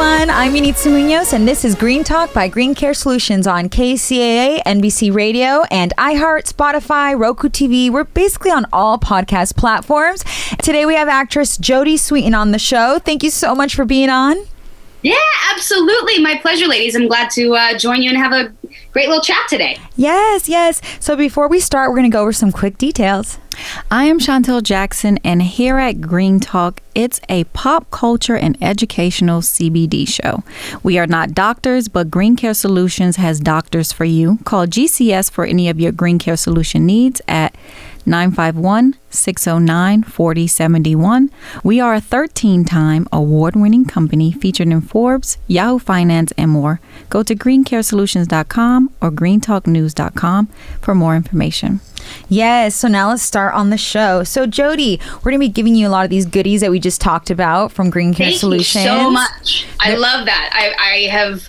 everyone. I'm Yunitza Munoz, and this is Green Talk by Green Care Solutions on KCAA, NBC Radio, and iHeart, Spotify, Roku TV. We're basically on all podcast platforms. Today we have actress Jodie Sweetin on the show. Thank you so much for being on. Yeah, absolutely. My pleasure, ladies. I'm glad to join you and have a great little chat today. Yes. So before we start, we're going to go over some quick details. I am Chantel Jackson, and here at Green Talk, it's a pop culture and educational CBD show. We are not doctors, but Green Care Solutions has doctors for you. Call GCS for any of your Green Care Solution needs at 951-609-4071. We are a 13-time award-winning company featured in Forbes, Yahoo Finance, and more. Go to greencaresolutions.com or greentalknews.com for more information. Yes, so now let's start on the show. So Jodie, we're going to be giving you a lot of these goodies that we just talked about from Green Care Solutions. Thank you so much. I love that. I have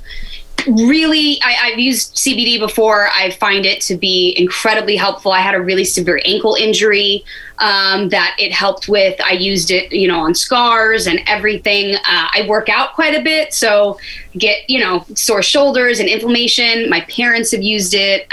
really, I've used CBD before. I find it to be incredibly helpful. I had a really severe ankle injury that it helped with. I used it, on scars and everything. I work out quite a bit, so get, sore shoulders and inflammation. My parents have used it.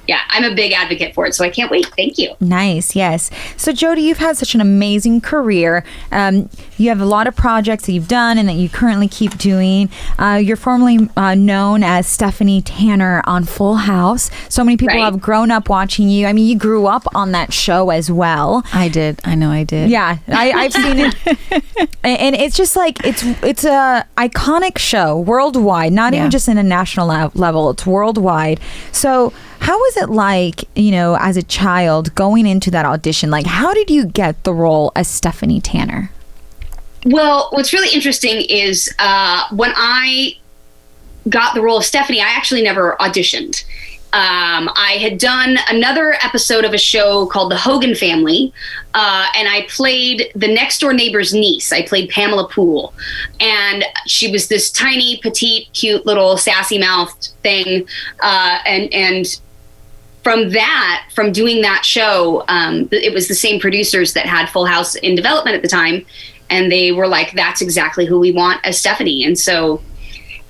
Yeah, I'm a big advocate for it, so I can't wait. Thank you. Nice, yes. So Jodie, you've had such an amazing career. You have a lot of projects that you've done and that you currently keep doing. You're formerly known as Stephanie Tanner on FullHouse. So many people have grown up watching you. I mean, you grew up on that show as well. I did. I know I did. Yeah, I've seen it. And it's just like, it's a iconic show worldwide, not even just in a national level. It's worldwide. So how was it like, as a child going into that audition? Like, how did you get the role as Stephanie Tanner? Well, what's really interesting is when I got the role of Stephanie, I actually never auditioned. I had done another episode of a show called The Hogan Family, and I played the next door neighbor's niece. I played Pamela Poole, and she was this tiny, petite, cute little sassy mouthed thing, and from doing that show, it was the same producers that had FullHouse in development at the time, and they were like, that's exactly who we want as Stephanie. And so,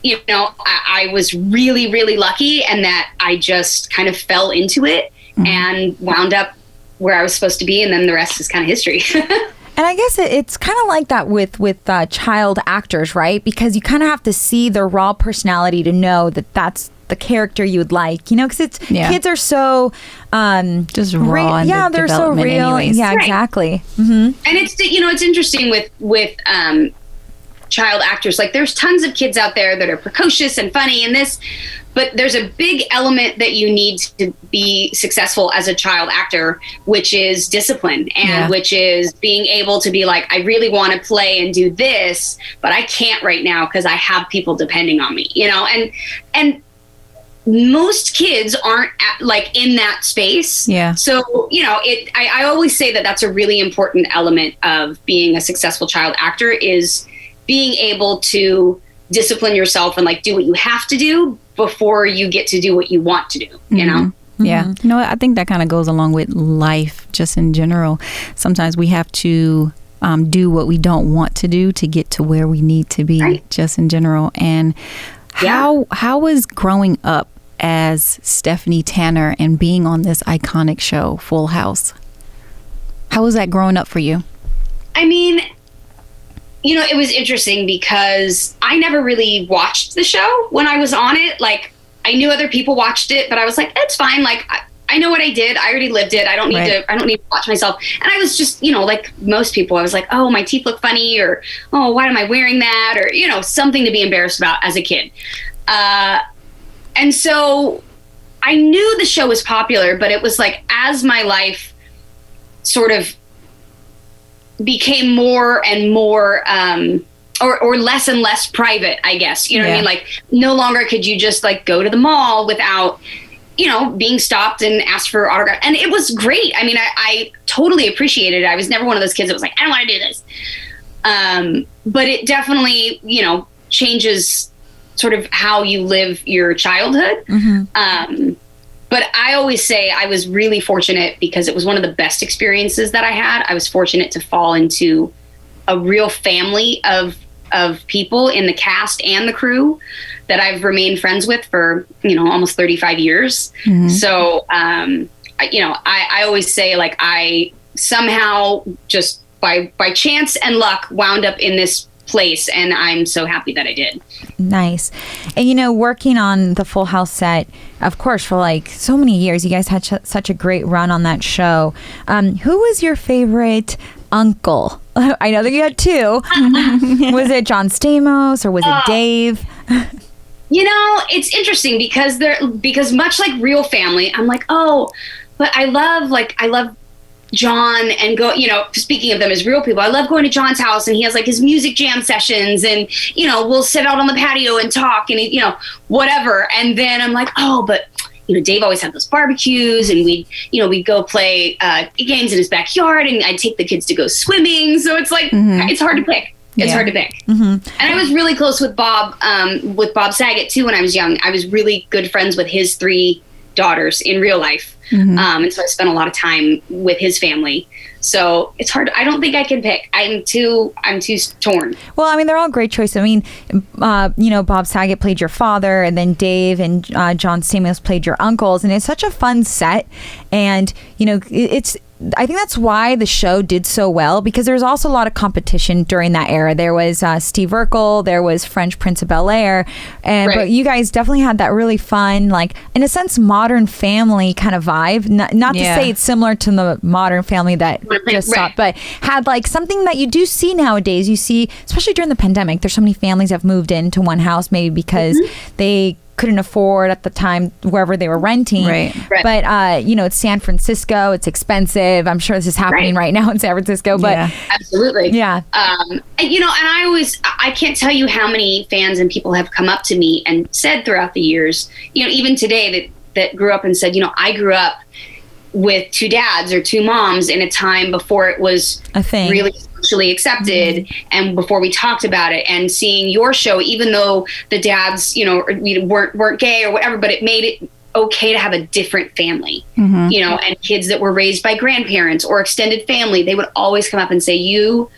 I was really, really lucky, and that I just kind of fell into it and wound up where I was supposed to be, and then the rest is kind of history. And I guess it's kind of like that with child actors, right? Because you kind of have to see their raw personality to know that that's the character you would like, because kids are so just raw. They're so real. Anyways. Yeah, right. Exactly. Mm-hmm. And it's interesting with child actors. Like, there's tons of kids out there that are precocious and funny and this, but there's a big element that you need to be successful as a child actor, which is discipline, and which is being able to be like, I really want to play and do this, but I can't right now because I have people depending on me, and most kids aren't in that space. Yeah. So, I always say that that's a really important element of being a successful child actor, is being able to discipline yourself and do what you have to do before you get to do what you want to do, Yeah. I think that kind of goes along with life just in general. Sometimes we have to do what we don't want to do to get to where we need to be, just in general. And how was growing up as Stephanie Tanner and being on this iconic show, FullHouse? How was that growing up for you? I mean, it was interesting because I never really watched the show when I was on it. Like, I knew other people watched it, but I was like, it's fine. Like, I know what I did. I already lived it. I don't need to watch myself. And I was just, like most people, I was like, oh, my teeth look funny, or, oh, why am I wearing that? Or, something to be embarrassed about as a kid. And so I knew the show was popular, but it was like, as my life sort of became more and more, or less and less private, I guess, what I mean? Like, no longer could you just go to the mall without, being stopped and asked for autograph. And it was great. I mean, I totally appreciated it. I was never one of those kids that was like, I don't want to do this. But it definitely, changes sort of how you live your childhood. Mm-hmm. But I always say I was really fortunate because it was one of the best experiences that I had. I was fortunate to fall into a real family of of people in the cast and the crew that I've remained friends with for, almost 35 years. Mm-hmm. So, I always say, like, I somehow just by chance and luck wound up in this place, and I'm so happy that I did. Nice. And working on the FullHouse set, of course, for like so many years, you guys had such a great run on that show. Who was your favorite uncle? I know that you had two. Was it John Stamos or was it Dave? It's interesting because much like real family, I'm like, oh, but I love John, and speaking of them as real people, I love going to John's house, and he has like his music jam sessions, and we'll sit out on the patio and talk, and whatever. And then I'm like, oh, but Dave always had those barbecues, and we'd go play games in his backyard, and I'd take the kids to go swimming. So it's like, it's hard to pick. It's hard to pick. Mm-hmm. And I was really close with Bob Saget too when I was young. I was really good friends with his 3 daughters in real life. Mm-hmm. And so I spent a lot of time with his family. So it's hard. I don't think I can pick. I'm too torn. Well, I mean, they're all great choices. I mean, Bob Saget played your father, and then Dave and John Stamos played your uncles, and it's such a fun set. And I think that's why the show did so well, because there was also a lot of competition during that era. There was Steve Urkel, there was French Prince of Bel-Air, but you guys definitely had that really fun, like, in a sense, Modern Family kind of vibe. Not to say it's similar to the Modern Family that just stopped, but had like something that you do see nowadays. You see, especially during the pandemic, there's so many families that have moved into one house, maybe because they couldn't afford at the time wherever they were renting. Right. But it's San Francisco, it's expensive. I'm sure this is happening right now in San Francisco, but absolutely. Yeah. And I can't tell you how many fans and people have come up to me and said throughout the years, even today that grew up and said, I grew up with 2 dads or 2 moms in a time before it was a thing, really socially accepted, and before we talked about it. And seeing your show, even though the dads weren't gay or whatever, but it made it okay to have a different family, and kids that were raised by grandparents or extended family, they would always come up and say, you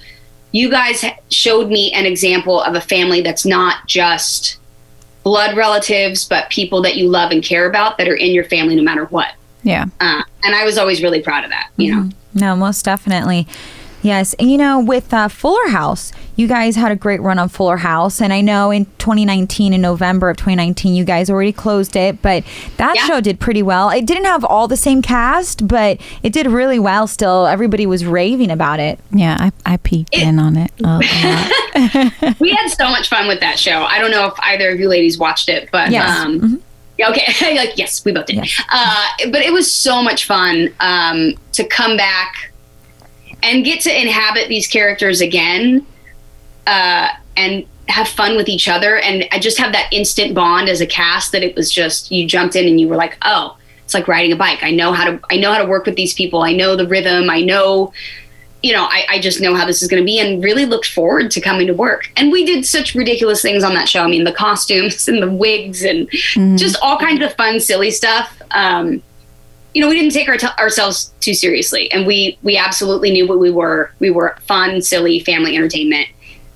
guys showed me an example of a family that's not just blood relatives, but people that you love and care about that are in your family no matter what. Yeah. And I was always really proud of that, No, most definitely. Yes. And with FullerHouse, you guys had a great run on FullerHouse. And I know in 2019, in November of 2019, you guys already closed it. But that show did pretty well. It didn't have all the same cast, but it did really well still. Everybody was raving about it. Yeah, I peeked in on it a lot. We had so much fun with that show. I don't know if either of you ladies watched it, but okay. Like, yes, we both did. Yes. But it was so much fun to come back and get to inhabit these characters again and have fun with each other. And I just have that instant bond as a cast that it was just, you jumped in and you were like, oh, it's like riding a bike. I know how to work with these people. I know the rhythm. I know, I just know how this is going to be, and really looked forward to coming to work. And we did such ridiculous things on that show. I mean, the costumes and the wigs and just all kinds of fun, silly stuff. We didn't take ourselves too seriously, and we absolutely knew what we were. We were fun, silly family entertainment,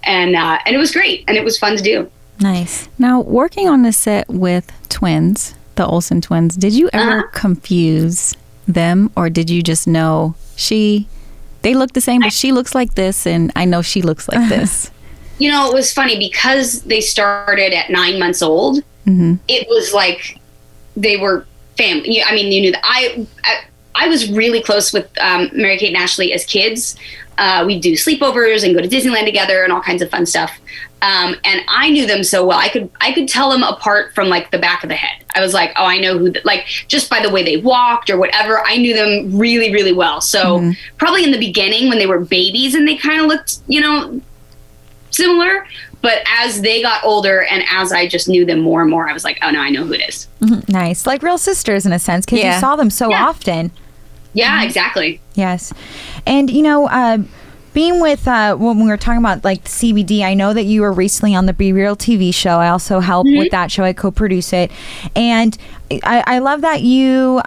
and it was great, and it was fun to do. Nice. Now, working on the set with twins, the Olsen twins, did you ever confuse them, or did you just know they look the same, but she looks like this, and I know she looks like this? It was funny because they started at 9 months old. It was like they were family. I mean, you knew that I was really close with Mary-Kate and Ashley as kids. We'd do sleepovers and go to Disneyland together and all kinds of fun stuff. And I knew them so well. I could tell them apart from like the back of the head. I was like, oh, I know just by the way they walked or whatever, I knew them really, really well. So probably in the beginning when they were babies and they kind of looked, similar. But as they got older and as I just knew them more and more, I was like, oh, no, I know who it is. Nice. Like real sisters in a sense, because you saw them so often. Yeah, exactly. Yes. And, being with, when we were talking about like CBD, I know that you were recently on the Be Real TV show. I also help with that show. I co-produce it. And I love that you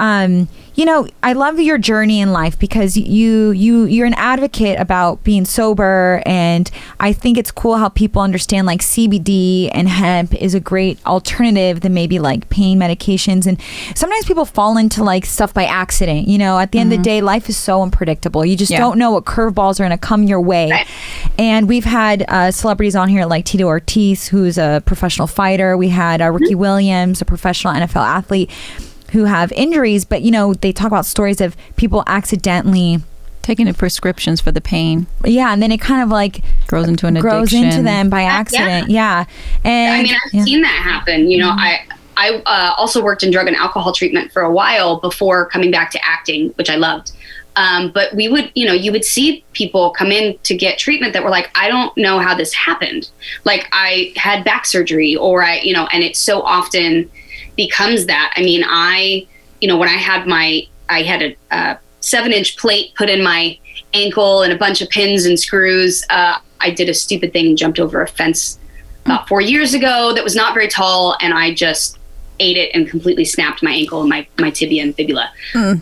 I love your journey in life because you're an advocate about being sober, and I think it's cool how people understand like CBD and hemp is a great alternative than maybe like pain medications. And sometimes people fall into like stuff by accident. At the end of the day, life is so unpredictable. You just don't know what curveballs are going to come your way. Right. And we've had celebrities on here like Tito Ortiz, who's a professional fighter. We had Ricky Williams, a professional NFL athlete, who have injuries, but they talk about stories of people accidentally taking the prescriptions for the pain. Yeah, and then it kind of like grows into an addiction. Grows into them by accident. Yeah. And I've seen that happen. I also worked in drug and alcohol treatment for a while before coming back to acting, which I loved. But we would, you would see people come in to get treatment that were like, I don't know how this happened. Like I had back surgery or and it so often becomes that. I mean, when I had a 7-inch plate put in my ankle and a bunch of pins and screws. I did a stupid thing and jumped over a fence about 4 years ago that was not very tall, and I just ate it and completely snapped my ankle and my tibia and fibula. And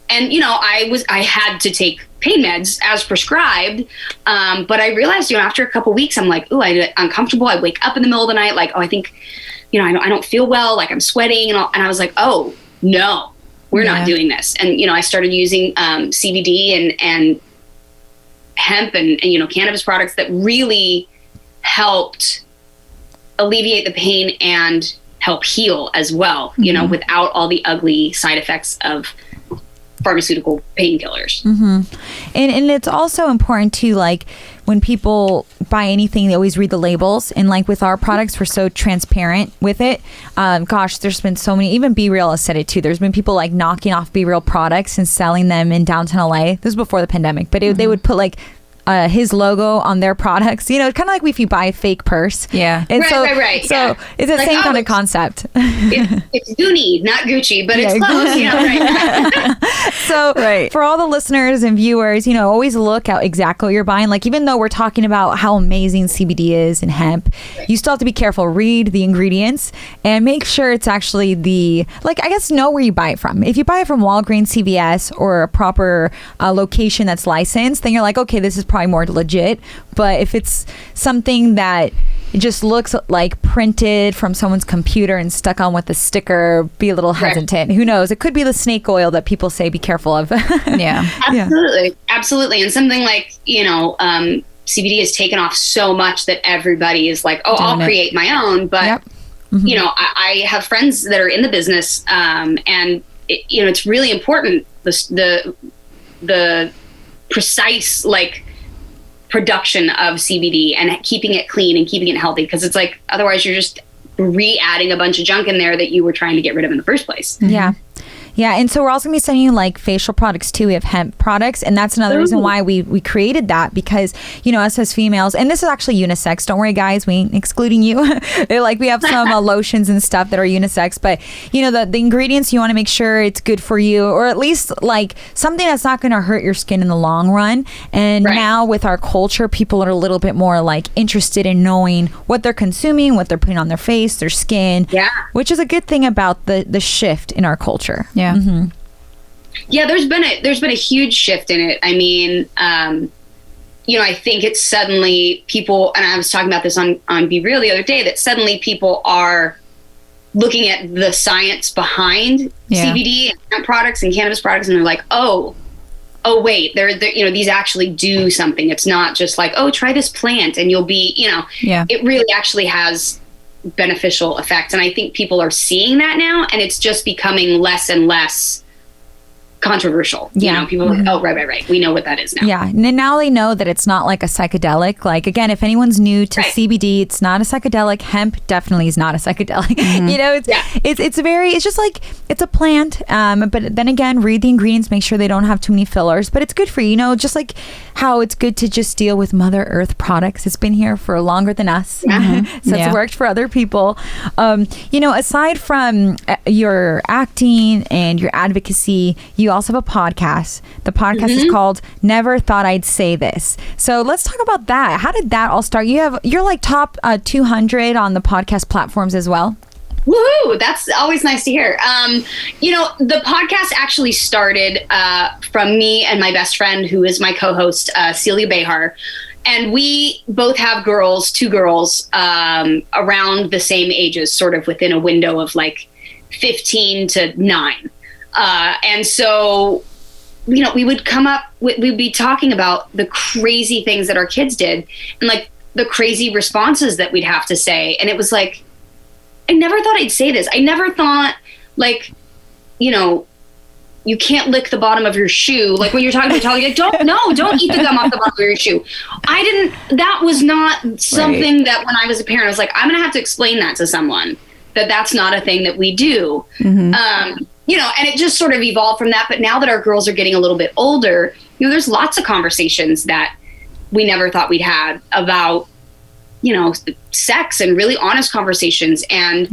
I had to take pain meds as prescribed, but I realized after a couple weeks I'm like, ooh, I'm uncomfortable. I wake up in the middle of the night like, oh, I think I don't feel well, like I'm sweating and I was like, oh no, we're not doing this. And I started using CBD and hemp and cannabis products that really helped alleviate the pain and help heal as well, without all the ugly side effects of pharmaceutical painkillers. And it's also important to, like, when people buy anything, they always read the labels. And like with our products, we're so transparent with it. There's been so many, even Be Real has said it too. There's been people like knocking off Be Real products and selling them in downtown LA. This was before the pandemic, but they would put like his logo on their products. Kind of like if you buy a fake purse. Yeah. And right. So it's the same kind of concept. It's Goonie, not Gucci, but it's close. Right. So for all the listeners and viewers, always look at exactly what you're buying. Like, even though we're talking about how amazing CBD is and hemp, you still have to be careful. Read the ingredients and make sure it's actually know where you buy it from. If you buy it from Walgreens, CVS, or a proper location that's licensed, then you're like, okay, this is probably more legit. But if it's something that it just looks like printed from someone's computer and stuck on with a sticker, be a little hesitant. Who knows? It could be the snake oil that people say be careful of. Absolutely. And something like CBD has taken off so much that everybody is like, oh, I'll create my own. But I have friends that are in the business, and it's really important the precise production of CBD and keeping it clean and keeping it healthy, because it's like otherwise you're just re-adding a bunch of junk in there that you were trying to get rid of in the first place. Yeah, and so we're also going to be sending you like facial products too. We have hemp products, and that's another reason why we created that, because us as females, and this is actually unisex. Don't worry, guys, we ain't excluding you. We have some lotions and stuff that are unisex, but the ingredients, you want to make sure it's good for you, or at least like something that's not going to hurt your skin in the long run. And now with our culture, people are a little bit more like interested in knowing what they're consuming, what they're putting on their face, their skin. Which is a good thing about the shift in our culture. Yeah, there's been a huge shift in it. I mean, I think it's suddenly people, and I was talking about this on Be Real the other day, that suddenly people are looking at the science behind CBD and hemp products and cannabis products, and they're like, oh wait, they're these actually do something. It's not just like, oh, try this plant and you'll be, it really actually has beneficial effects. And I think people are seeing that now, and it's just becoming less and less controversial. People are like, oh, right. We know what that is now. Yeah. And now they know that it's not like a psychedelic. Like, again, if anyone's new to CBD, it's not a psychedelic. Hemp definitely is not a psychedelic. It's just like, it's a plant. But then again, read the ingredients, make sure they don't have too many fillers, but it's good for you, just like how it's good to just deal with Mother Earth products. It's been here for longer than us. So it's worked for other people. Aside from your acting and your advocacy, you also have a podcast. The podcast is called Never Thought I'd Say This. So let's talk about that. How did that all start? You're like top 200 on the podcast platforms as well. Woohoo! That's always nice to hear. The podcast actually started from me and my best friend, who is my co-host, Celia Behar. And we both have two girls around the same ages, sort of within a window of like 15 to 9. And so, we would come up, we'd be talking about the crazy things that our kids did and like the crazy responses that we'd have to say. And it was like, I never thought I'd say this. I never thought like, you can't lick the bottom of your shoe. Like when you're talking to a child, you're like, don't eat the gum off the bottom of your shoe. That was not something that when I was a parent, I was like, I'm going to have to explain that to someone, that's not a thing that we do. Mm-hmm. And it just sort of evolved from that. But now that our girls are getting a little bit older, there's lots of conversations that we never thought we'd had about, sex, and really honest conversations, and,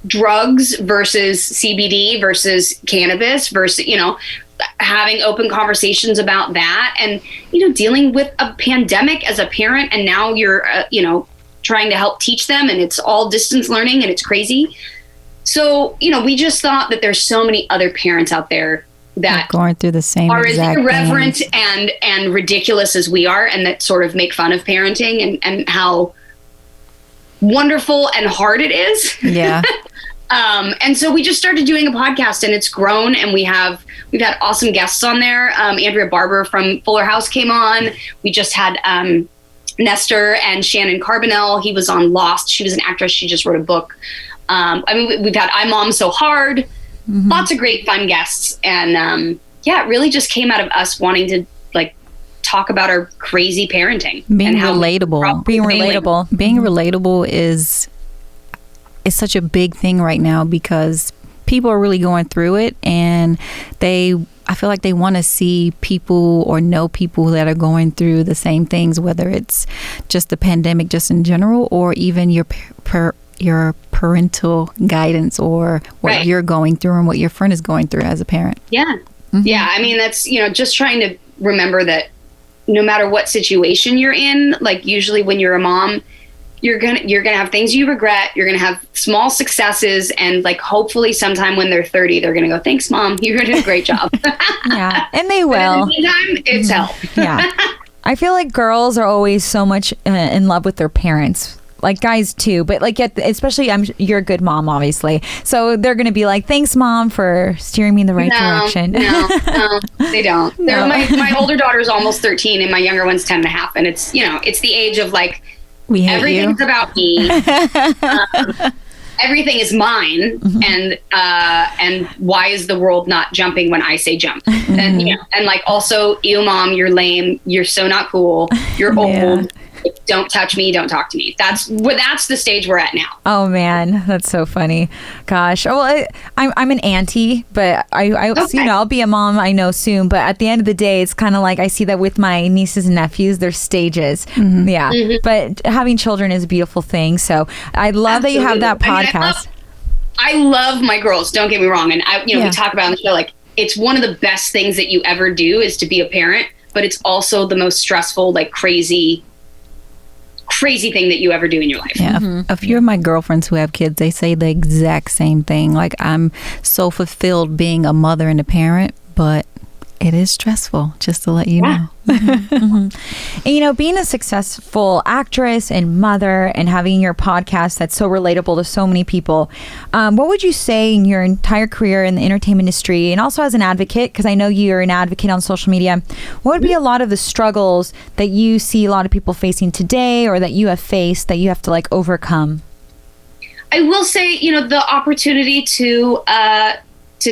drugs versus CBD versus cannabis versus, having open conversations about that, and, dealing with a pandemic as a parent. And now you're, trying to help teach them, and it's all distance learning, and it's crazy. So, we just thought that there's so many other parents out there that going through the same are as irreverent things. and ridiculous as we are, and that sort of make fun of parenting and how wonderful and hard it is. Yeah. And so we just started doing a podcast, and it's grown, and we've had awesome guests on there. Andrea Barber from FullerHouse came on. We just had Nestor and Shannon Carbonell. He was on Lost. She was an actress. She just wrote a book. We've had I Mom So Hard. Mm-hmm. Lots of great fun guests. And it really just came out of us wanting to like talk about our crazy parenting. Being relatable. Being relatable. Being relatable is such a big thing right now, because people are really going through it, and I feel like they want to see people or know people that are going through the same things, whether it's just the pandemic just in general, or even your parental guidance, or what you're going through and what your friend is going through as a parent. Yeah. Mm-hmm. Yeah. I mean, that's, just trying to remember that no matter what situation you're in, like usually when you're a mom, you're gonna have things you regret. You're gonna have small successes, and like hopefully sometime when they're 30, they're gonna go, "Thanks, Mom. You did a great job." Yeah, and they will. In the meantime, it's hell. Yeah, I feel like girls are always so much in love with their parents. Like guys too, but like especially you're a good mom, obviously. So they're gonna be like, "Thanks, Mom, for steering me in the right direction." No, they don't. No. My older daughter is almost 13, and my younger one's 10 and a half, and it's it's the age of like, we hate everything's you. About me. Everything is mine, mm-hmm. and why is the world not jumping when I say jump? Mm-hmm. And and like also, ew, Mom, you're lame. You're so not cool. You're old. Don't touch me. Don't talk to me. That's the stage we're at now. Oh man, that's so funny. Gosh. Well, I'm an auntie, but I'll be a mom. I know soon. But at the end of the day, it's kind of like I see that with my nieces and nephews. There's stages. Mm-hmm. Yeah. Mm-hmm. But having children is a beautiful thing. So I love that you have that podcast. I love my girls. Don't get me wrong. And we talk about on the show, like it's one of the best things that you ever do is to be a parent. But it's also the most stressful, like crazy thing that you ever do in your life. Yeah. Mm-hmm. A few of my girlfriends who have kids, they say the exact same thing. Like, I'm so fulfilled being a mother and a parent, but it is stressful, just to let you know. Mm-hmm. And, being a successful actress and mother and having your podcast that's so relatable to so many people, what would you say in your entire career in the entertainment industry, and also as an advocate, because I know you're an advocate on social media, what would be a lot of the struggles that you see a lot of people facing today, or that you have faced that you have to like overcome? I will say, the opportunity to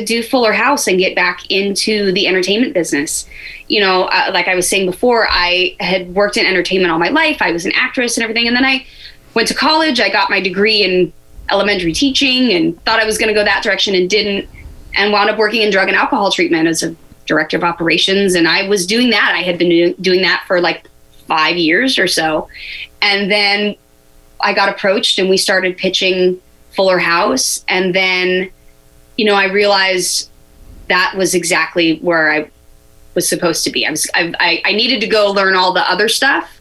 do FullerHouse and get back into the entertainment business. Like I was saying before, I had worked in entertainment all my life. I was an actress and everything. And then I went to college. I got my degree in elementary teaching and thought I was going to go that direction and didn't, and wound up working in drug and alcohol treatment as a director of operations. And I was doing that. I had been doing that for like 5 years or so. And then I got approached and we started pitching FullerHouse. And then I realized that was exactly where I was supposed to be. I needed to go learn all the other stuff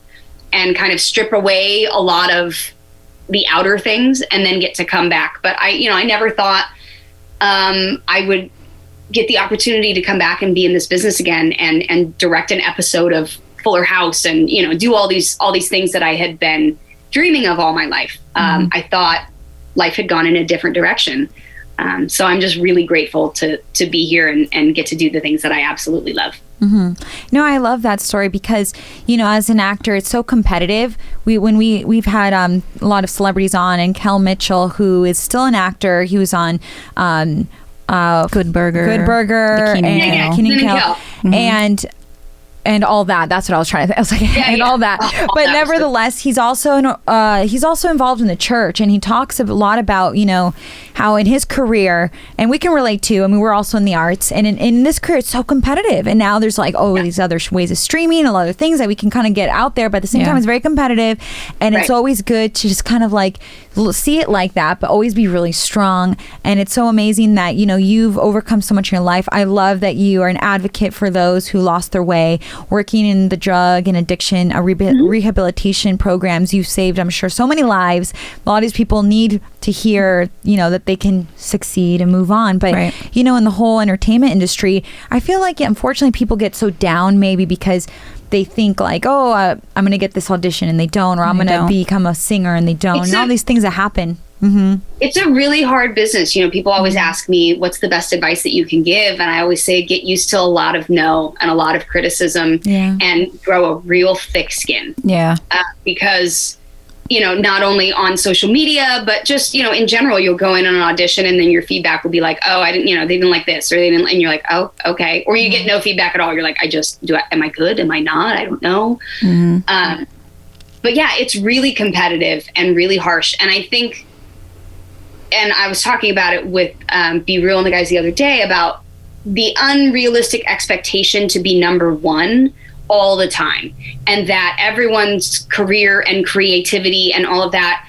and kind of strip away a lot of the outer things and then get to come back. But I never thought I would get the opportunity to come back and be in this business again and direct an episode of FullerHouse and, do all these things that I had been dreaming of all my life. I thought life had gone in a different direction. So I'm just really grateful to be here and get to do the things that I absolutely love. No, I love that story because, as an actor, it's so competitive. We've had a lot of celebrities on, and Kel Mitchell, who is still an actor, he was on Good Burger, and Kenan Kel, and all that. That's what I was trying to think. I was like, all that. But nevertheless, he's also involved in the church, and he talks a lot about, how in his career, and we can relate to, we're also in the arts, and in this career, it's so competitive. And now there's these other ways of streaming, a lot of things that we can kind of get out there, but at the same time, it's very competitive. And it's always good to just kind of see it like that, but always be really strong. And it's so amazing that, you've overcome so much in your life. I love that you are an advocate for those who lost their way, working in the drug and addiction, rehabilitation programs. You've saved, I'm sure, so many lives. A lot of these people need to hear, that they can succeed and move on. But, in the whole entertainment industry, I feel like, unfortunately, people get so down maybe because they think I'm going to get this audition and they don't, or I'm going to become a singer and they don't, and all these things that happen. It's a really hard business. People always ask me, what's the best advice that you can give? And I always say, get used to a lot of no and a lot of criticism and grow a real thick skin. Because, not only on social media, but just, in general, you'll go in on an audition and then your feedback will be like, oh, I didn't, they didn't like this, or they didn't, and you're like, oh, okay. Or you get no feedback at all. You're like, am I good? Am I not? I don't know. But yeah, it's really competitive and really harsh. And I think, and I was talking about it with Be Real and the guys the other day about the unrealistic expectation to be number one all the time, and that everyone's career and creativity and all of that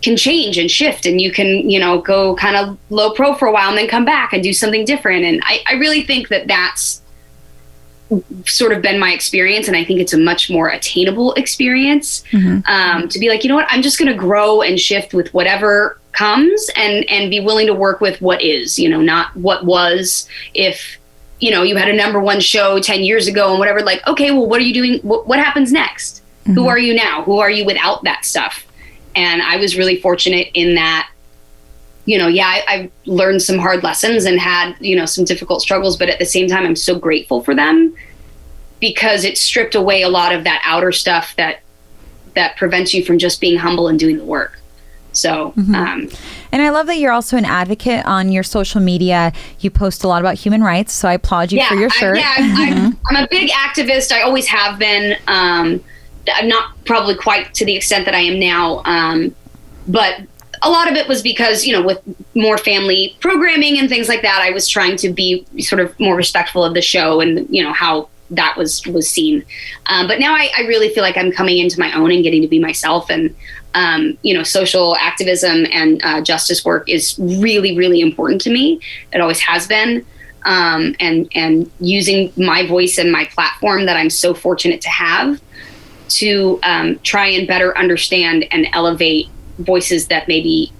can change and shift, and you can, go kind of low pro for a while and then come back and do something different. And I really think that that's sort of been my experience, and I think it's a much more attainable experience to be like, I'm just going to grow and shift with whatever comes and be willing to work with what is, not what was. If you had a number one show 10 years ago and whatever, okay, well, what are you doing? What happens next? Who are you now? Who are you without that stuff? And I was really fortunate in that, I learned some hard lessons and had, some difficult struggles, but at the same time, I'm so grateful for them because it stripped away a lot of that outer stuff that prevents you from just being humble and doing the work. So, and I love that you're also an advocate on your social media. You post a lot about human rights, so I applaud you for your shirt. I'm a big activist. I always have been. I'm not probably quite to the extent that I am now, but a lot of it was because, with more family programming and things like that, I was trying to be sort of more respectful of the show and, how that was seen. But now I really feel like I'm coming into my own and getting to be myself. And, social activism and justice work is really, really important to me. It always has been. And using my voice and my platform that I'm so fortunate to have to try and better understand and elevate voices that maybe,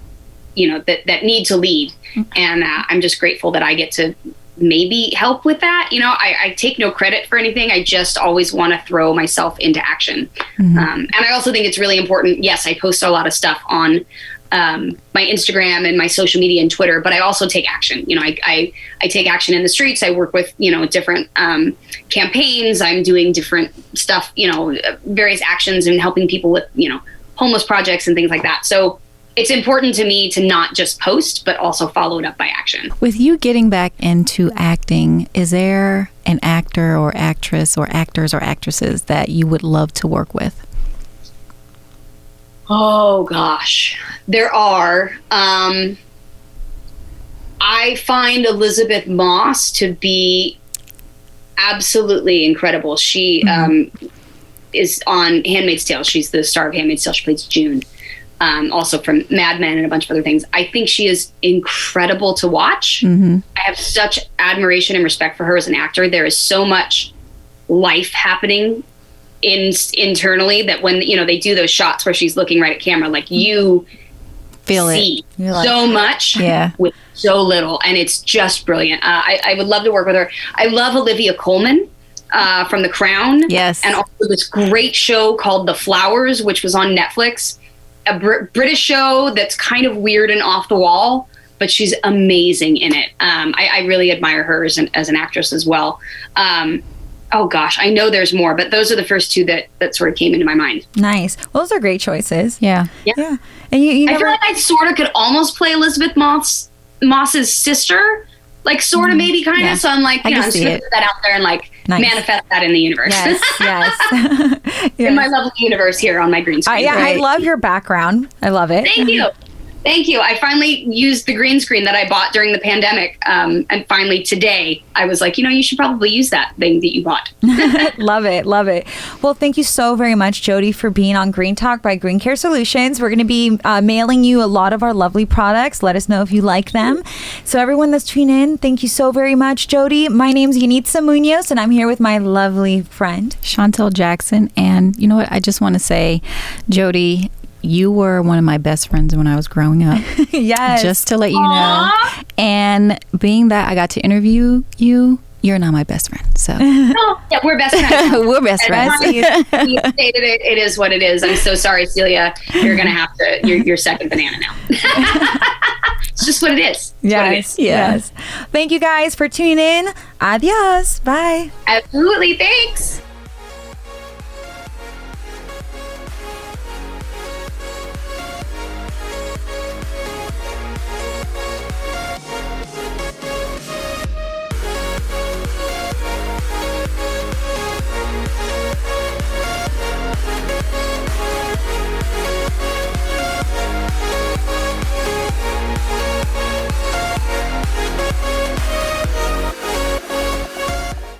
that need to lead. And I'm just grateful that I get to maybe help with that. I take no credit for anything. I just always want to throw myself into action. And I also think it's really important. Yes, I post a lot of stuff on my Instagram and my social media and Twitter, but I also take action. I take action in the streets. I work with, different campaigns. I'm doing different stuff, various actions and helping people with, homeless projects and things like that. So it's important to me to not just post, but also follow it up by action. With you getting back into acting, is there an actor or actress or actors or actresses that you would love to work with? Oh, gosh. There are. I find Elizabeth Moss to be absolutely incredible. She is on Handmaid's Tale. She's the star of Handmaid's Tale. She plays June. Also from Mad Men and a bunch of other things. I think she is incredible to watch. I have such admiration and respect for her as an actor. There is so much life happening internally that when, you know, they do those shots where she's looking right at camera, like you feel see it so much with so little. And it's just brilliant. I would love to work with her. I love Olivia Colman from The Crown. Yes. And also this great show called The Flowers, which was on Netflix, a British show that's kind of weird and off the wall, but she's amazing in it. I really admire her as an actress as well. Oh gosh, I know there's more, but those are the first two that sort of came into my mind. Nice. Well, those are great choices. Yeah. And you I feel like I sort of could almost play Elizabeth Moss's sister, like sort of maybe kind of. So I'm like, you know, I'm just gonna put that out there and like manifest that in the universe. Yes. In my lovely universe here on my green screen. I love your background. I love it. Thank you. I finally used the green screen that I bought during the pandemic. And finally today I was like, you know, you should probably use that thing that you bought. Love it. Well, thank you so very much, Jodie, for being on Green Talk by Green Care Solutions. We're going to be mailing you a lot of our lovely products. Let us know if you like them. So everyone that's tuning in, thank you so very much, Jodie. My name's Yanitza Munoz, and I'm here with my lovely friend, Chantel Jackson. And you know what? I just want to say, Jodie, you were one of my best friends when I was growing up. Yes. Just to let you know. And being that I got to interview you, you're now my best friend. So yeah, we're best friends. We're best friends. You stated it. It is what it is. I'm so sorry, Celia. You're gonna have to. You're second banana now. It's just what it is. Yes. Thank you guys for tuning in. Adios. Bye. Absolutely. Thanks.